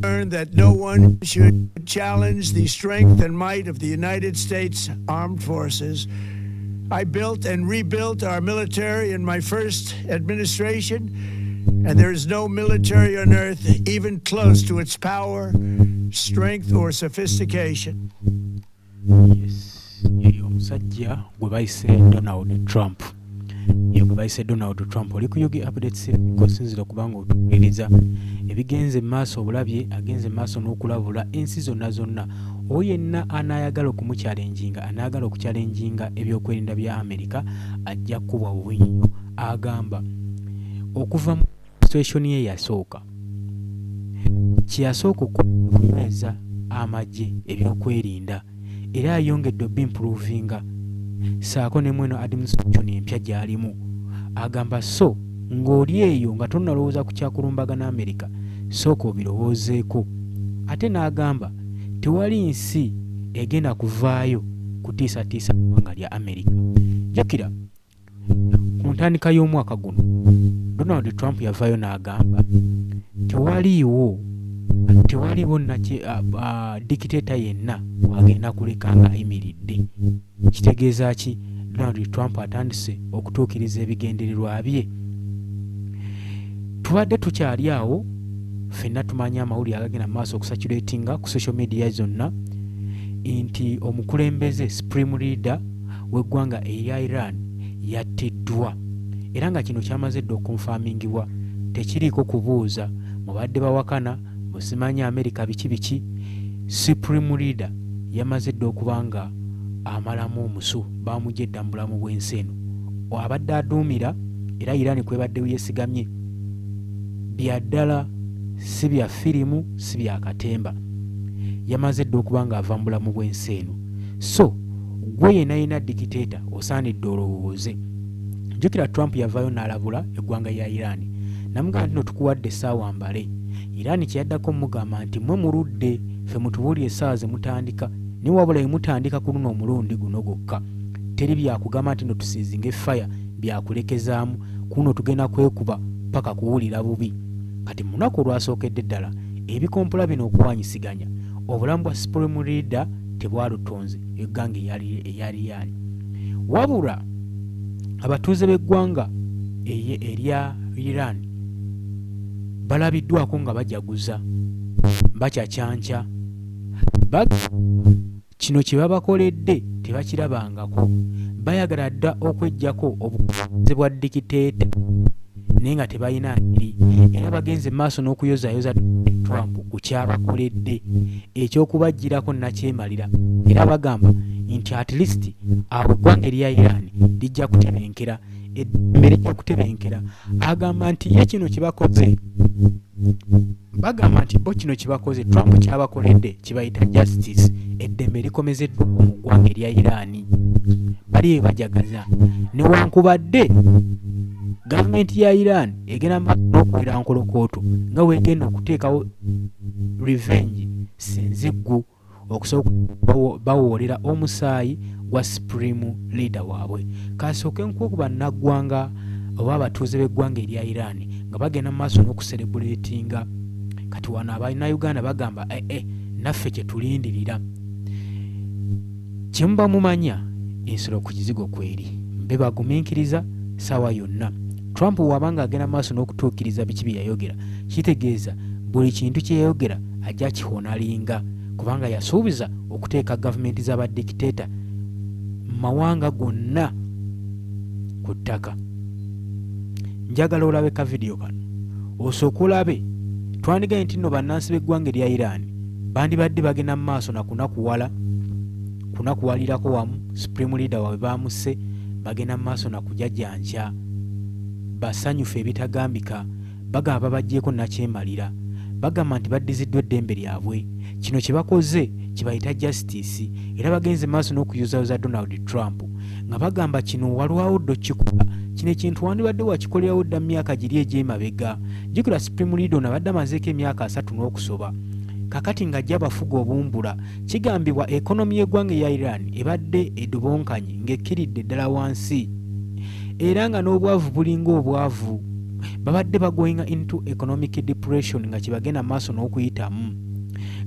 learned that no one should challenge the strength and might of the United States Armed Forces. I built and rebuilt our military in my first administration, and there is no military on earth even close to its power, strength, or sophistication. Yes, yeyo omusajja gwe bayise Donald Trump. Yeyo gwe bayise Donald Trump. Oli kuyogi updates kosinzira kubanga otuuliriza ebigenze maaso obulabye agenze maaso n'okulabula ensi zonna oyo yenna anayagala okumuchallenginga anayagala okuchallenginga ebyokwerinda bya Amerika ajja kuba obwinyo. Agamba okuva mu situation ye yasooka kyeyasooka okunyweza amagye ebyokwerinda era ayongedde improving saako ne mweno administration empya gyalimu. Agamba so ng'oli eyo nga tonnalowooza ku kyakulumbagana Amerika sooka obirowoozeeko. Ate n'agamba tewali nsi egenda kuvaayo kutiisatiisa ggwanga lya Amerika. Jjukira ku ntandika y'omwaka guno Donald Trump yavaayo n'agamba tewaliiwo dikiteta yenna wagenda kuleka nga ayimiridde. Kitegeeza ki? Donald Trump atandise okutuukiriza ebigendererwa bye. Tubadde tukyali awo ffenna tumanya amawulire agagenda maaso okusaturatinga ku social media zonna nti omukulembeze supreme leader w'eggwanga erya Iran yattiddwa era nga kino kyamaze dda okunfamingibwa tekiriiko kubuuza mubadde bawakana musimanya Amerika biki supreme leader yamaze dda okuba nga amalamu omusu bamugye dda mu bulamu bw'ensi eno abadde aduumira era Iran kwebadde yeesigamye byaddala si bya firimu si bya katemba yamaze dda okuba nga ava mu bulamu bw'ensi eno. So gwe yenna dikiteta osaanidde olowooze. Jjukira Trump yavaayo n'alabula eggwanga ya Iran namugamba nti no tukuwadde essaawa mbale. Iran kyeyaddako mugamba nti mwe muludde ffe mutubuulire essaawa ze mutandika ne wabula mutandika ku luno omulundi guno gwokka teri byakugamba nti no tusiizinga fire byakulekezaamu kuno tugenda kwekuba paka kuwulira bubi. Kati munaku olwasookedde ddala ebikompola bino okuwanyisiganya obulamu bwa supreme leader tebwalutonze eggwanga eyali yani wabula abatuuze b'eggwanga erya Iran balabiddwako nga bajaguza bakyacyanca kino kye babakoledde tebakirabangako bayagala dda okweggyako obukulembeze bwa dikiteeta naye nga tebalina ngeri era bagenze maaso n'okuyozaayoza Trump ku kyabakoledde ekyokubaggyirako nakyemalira era bagamba nti at least awo eggwanga erya Iran lijja kutebenkera eddembe lijja kutebenkera. Agamba nti ye kino kibakoze bagamba nti bo kino kibakoze Trump kyabakoledde kibayita justice eddembe likomezeddwa mu ggwanga erya Iran bali bajagaza newankubadde gavumenti ya Iran egenda n'okuwera nkolokooto nga weegenda okuteekawo revenge senziggu okusobola bawoolera omusaayi gwa supreme leader waabwe. Kasooke nkukuba naggwanga oba abatuuze b'eggwanga erya Iran nga bagenda mu maaso n'okuserebulatinga kati wano Uganda bagamba naffe kye tulindirira kyemuba mumanya ensolo ku kizigo kweri mbe bagumiikiriza sawa yonna. Trump wabanga agenda maaso n'okutuukiriza biki bye yayogera kitegeeza buli kintu kye yayogera ajja kihonalinga kubanga yasuubiza okuteeka gavumenti z'abadikiteeta mu mawanga gonna ku ttaka. Njagala olabe ka vidiyo kano osooka olabe twandigaye nti nno bannansi b'eggwanga erya Iran bandibadde bagenda mu maaso kunakuwalirako wamu supreme leader waabwe bamusse bagenda mu maaso nakujajjanja basanyufu ebitagambika bagamba babaggyeko nakyemalira bagamba nti baddiziddwa eddembe lyabwe. Kino kye bakoze kibayita justice era bagenze maaso n'okuyuzayoza Donald Trump nga bagamba kino walwawo ddo kikola kino ekintu wandibadde wakikolerawo dda myaka giri egy'emabega. Jjukira supreme leader nabadde amazeeko emyaka 3 n'okusoba kakati ng'ajja bafuga obumbula. Kigambibwa ekonomi y'eggwanga ya Iran ebadde edobonkanye ng'ekkiridde ddala wansi era nga n'obwavu bulinga obwavu babadde bagoinga into economic depression nga kibagenda maaso n'okuyitamu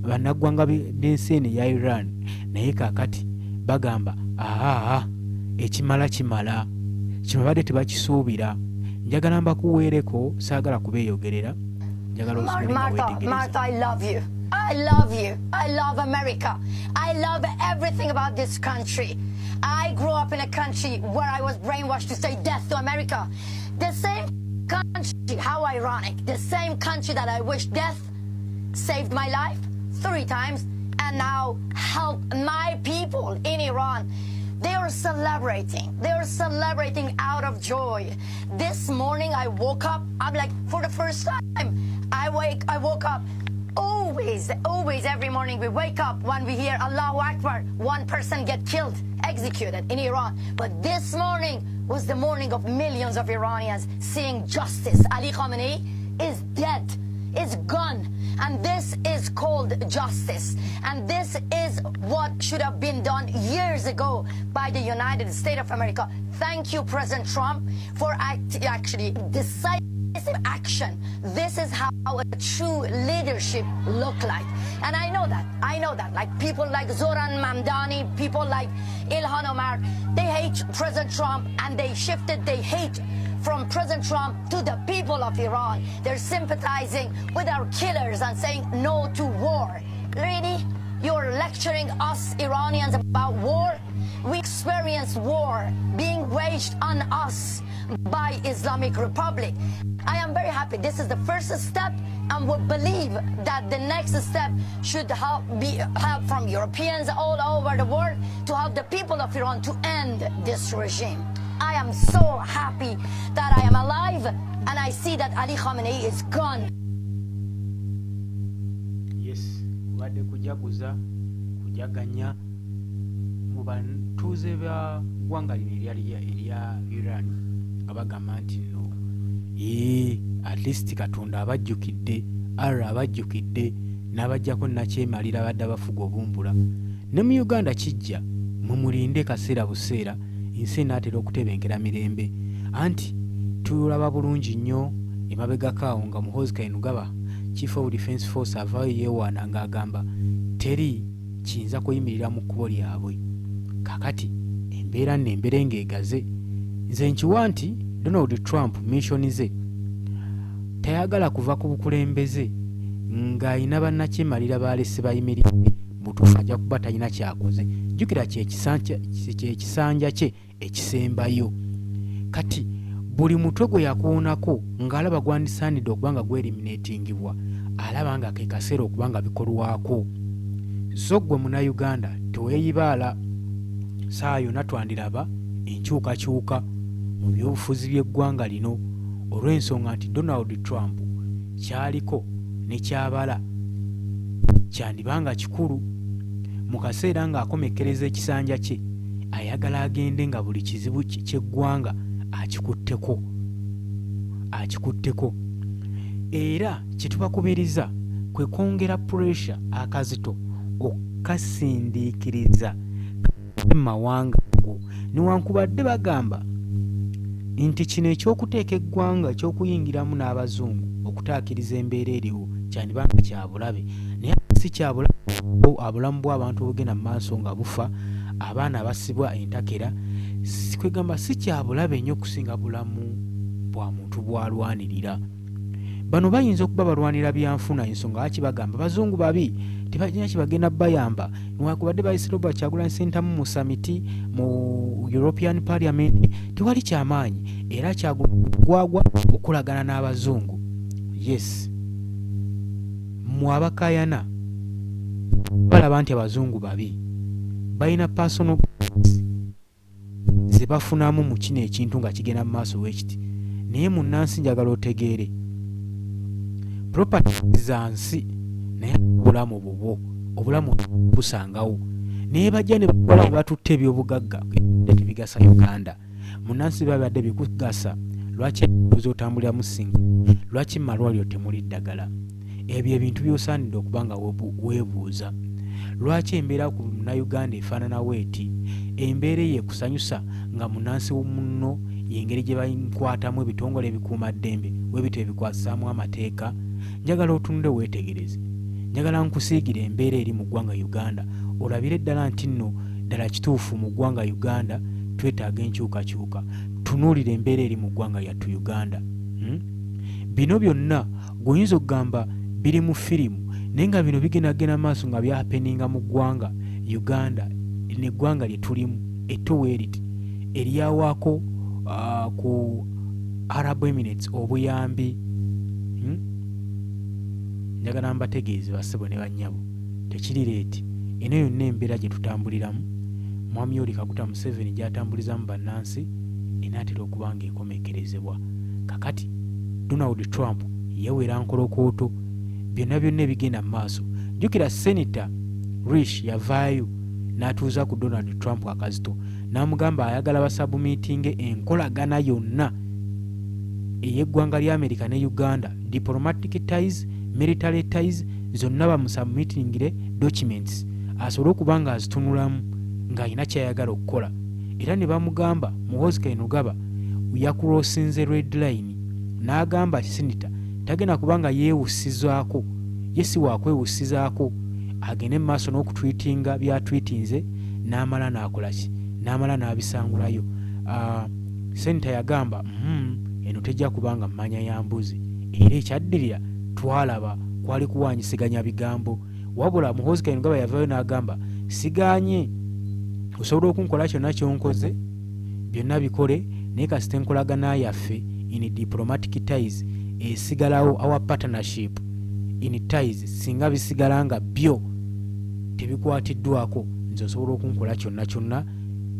bannaggwanga b'ensi eno ya Iran. Naye kaakati bagamba ekimala kimala, kino babadde tebakisuubira. Njagala mbakuweereko, saagala kubeeyogerera, njagala Martha, I love you. I love you. I love America. I love everything about this country. I grew up in a country where I was brainwashed to say death to America. The same country, how ironic, the same country that I wish death saved my life 3 times and now helped my people in Iran. They are celebrating. They are celebrating out of joy. This morning I woke up, I'm like, for the first time, I woke up. Always, every morning we wake up when we hear Allahu Akbar, 1 person get killed, executed in Iran. But this morning was the morning of millions of Iranians seeing justice. Ali Khamenei is dead, is gone. And this is called justice. And this is what should have been done years ago by the United States of America. Thank you, President Trump, for actually decisive action. This is how a true leadership look like. And I know that. Like people like Zoran Mamdani, people like Ilhan Omar, they hate President Trump and they shifted their hate from President Trump to the people of Iran. They're sympathizing with our killers and saying no to war. Really? You're lecturing us Iranians about war? We experienced war being waged on us by Islamic Republic. I am very happy. This is the first step, and we believe that the next step should help from Europeans all over the world to help the people of Iran to end this regime. I am so happy that I am alive and I see that Ali Khamenei is gone. Yes, wadde kujaguza kujaganya mu bantuuze ba ggwanga lino erya Iran nga bagamba nti no at least Katonda abajjukidde, Allah abajjukidde, n'abajjako nakyemalira abadde abafuga obumbula. Ne mu Uganda kijja mumulinde kaseera buseera ensi enaatera okutebengera mirembe. Anti tulaba bulungi nnyo emabegakaawo nga Muhoozi Kainerugaba Chief of Defence Force avaayo yeewaana ng'agamba teri kiyinza kuyimirira mu kkubo lyabwe. Kakati embeera nembere ng'egaze. Nze nkiwa nti Donald Trump mission ze tayagala kuva ku bukulembeze ng'ayina bannakyemalira baalese bayimiridde butuufu ajja kuba talina kyakoze. Jjukira kyekisanja kye ekisembayo. Kati buli mutwe gwe yakuwonako ng'alaba gwandisaanidde okuba nga gweriminatingibwa, alaba nga ke kaseera okuba nga bikolwako. So gwe Munnayuganda teweeyibaala, saa yonna twandiraba enkyukakyuka mu byobufuzi by'eggwanga lino olw'ensonga nti Donald Trump kyaliko ne kyabala kyandibanga kikulu mu kaseera ng'akomekkereza ekisanja kye ayagala agende nga buli kizibu ky'eggwanga akikutteko. Era kyetubakubiriza kwe kwongera pressure akazito okasindiikiriza mawanga go newankubadde bagamba nti kino ekyokuteeka eggwanga ekyokuyingiramu n'abazungu okutaakiriza embeera eriwo kyandibanga kyabulabe, naye si kyabulabe. Abulamu bw'abantu bugenda mu maaso nga bufa, abaana abasibwa entakera, kwegamba si kyabulabe nnyo okusinga bulamu bwa muntu bw'alwanirira. Bano bayinza okuba balwanira byanfuna, ensonga lwaki bagamba bazungu babi tebagenda kibagenda bayamba, newankubadde bayise Robert Kyagulanyi Ssentamu mu samiti mu European Parliament tewali kyamaanyi, era kyagwagwa okulagana n'abazungu. Yes, mu abakayana balaba nti abazungu babi balina personal ze bafunamu mu kino ekintu nga kigenda mu maaso w'ekiti. Naye munnansi njagala otegeere property za nsi naye obulamu bubwo obulamu busangawo, naye bajja ne bakola batutte ebyobugagga tebigasa Uganda. Munnansi babadde bikugasa, lwaki otambulira mu singa, lwaki mu malwaliro temuli ddagala? Ebyo ebintu by'osaanidde okuba nga weebuuza. Lwaki embeera ku Munnayuganda efaanana weeti? Embeera eyo ekusanyusa nga munnansi munno yengeri gye bankwatamu ebitongole ebikuumaddembe webito ebikwasaamu amateeka. Njagala otunule weetegereze, njagala nkusiigire embeera eri mu ggwanga Uganda olabire ddala nti nno ddala kituufu mu ggwanga Uganda twetaaga enkyukakyuka. Tunuulire embeera eri mu ggwanga yattu Uganda. Bino byonna gwoyinza okugamba biri mu firimu naye nga bino bigendagenda maaso nga byapeninga mu ggwanga Uganda neggwanga lye tulimu ettoweeriti eryawaako ku Arab Emirates obuyambi. Njagala mbategeeze bassebo ne bannyabo tekiri leeti eno yonna embeera gye tutambuliramu Mwami Yoweri Kaguta Museveni gy'atambulizamu bannansi enaatera okuba nga ekomekerezebwa. Kakati Donald Trump yawera nkolokooto byonna ebigenda mu maaso. Jjukira Senator Risch yavaayo n'atuuza ku Donald Trump akazito n'amugamba ayagala basabumiitinge enkolagana yonna ey'eggwanga lya America ne Uganda, diplomatic ties, military ties, zonna bamusabumiitingire documents asobole okuba nga azitunulamu ng'alina kyayagala okukola. Era ne bamugamba Muhoozi Kainerugaba yakulosinze red line n'agamba Senator tagenda kubanga yeewusizaako ye si waakwewusizaako agende mu maaso n'okutwitinga byatwitinze n'amala n'akolaki n'amala n'abisangulayo. Senator yagamba eno tejja kubanga mmanya ya mbuzi era ekyaddirira twalaba kwali kuwanyisiganya bigambo wabula Muhoozi Kainerugaba yavaayo n'agamba siganye osobola okunkola kyonna kyonkoze byonna bikole naye kasita enkolagana yaffe in diplomatic ties esigalawo our partnership in ties singa bisigala nga byo tebikwatiddwako nze osobola okunkola kyonna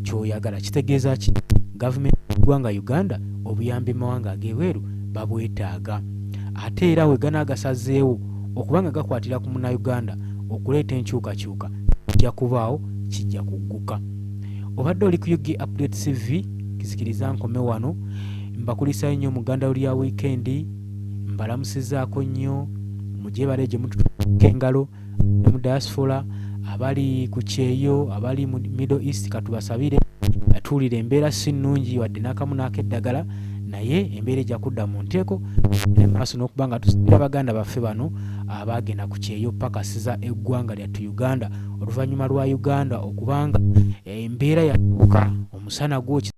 kyoyagala. Kitegeeza ki? Gavumenti y'eggwanga Uganda obuyambi mawanga ag'ebweru babwetaaga ate era we ganaagasazeewo okuba nga gakwatira ku Munnayuganda okuleeta enkyukakyuka kijja kubaawo, kijja kugguka. Obadde oli ku UG Update TV, kizikiriza nkome wano mbakulisayo nnyo muganda oli ya weekend, mbalamusizaako nnyo mugyebale gye mututuka engalo ne mu diaspora abali ku kyeyo abali mu Middle East katubasabire atuulire embeera si nnungi wadde n'akamu n'akeddagala naye embeera ejja kudda mu nteeko ne maaso n'okuba nga tusabira baganda baffe bano abaagenda ku kyeyo pakasiza eggwanga lyattu Uganda oluvannyuma lwa Uganda okubanga embeera yatuuka omusana gwo